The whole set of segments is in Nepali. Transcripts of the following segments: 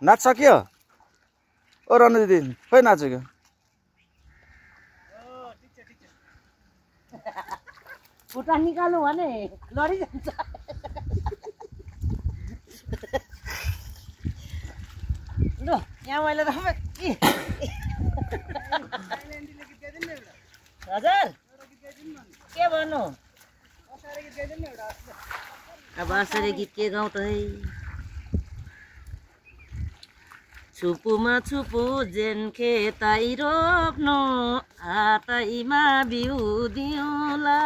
नाच सक्यो ओ रनु दिदी खोइ नाचेको खुट्टा निकाल्नु भने लडिजान्छ ल यहाँ मैले हजुर के भन्नु अब असरे गीत के गाउँ त है छुपुमा छुपु जेन खेताइ रोप्नु हातैमा बिउ दिउँला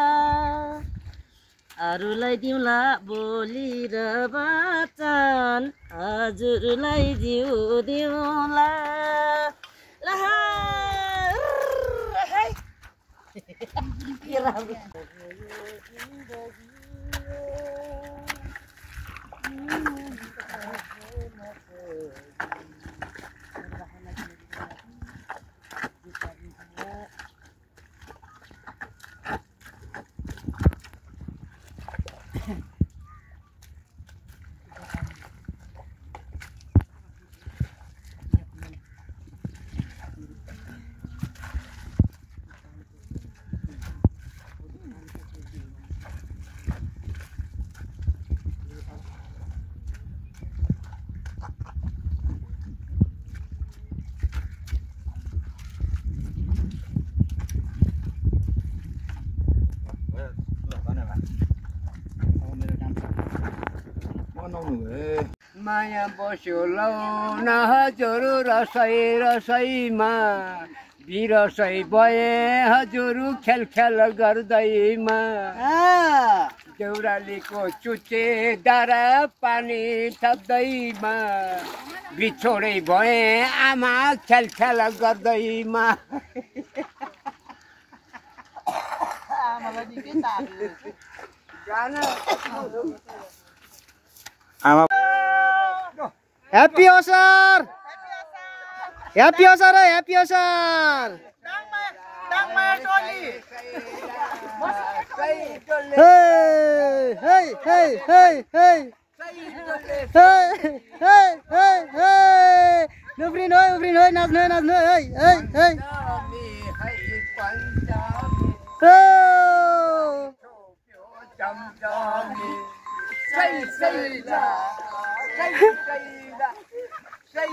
अरूलाई दिउँला बोली र वचन हजुरलाई जिउ दिउँला माया बस्यो लौन हजुर रसै रसैमा बिरसै भए हजुर खेल खेल गर्दैमा देउरालीको चुचे दारा पानी थप्दैमा बिछोडै भए आमा खेल खेल गर्दैमा आमा Happy Osar! Happy Osar! Happy Osar! Hey! Hey! Hey! Hey! Hey! Hey! Hey! Hey! Hey! Ufrin hoy, naच्नु hey! Hey! Hey! Say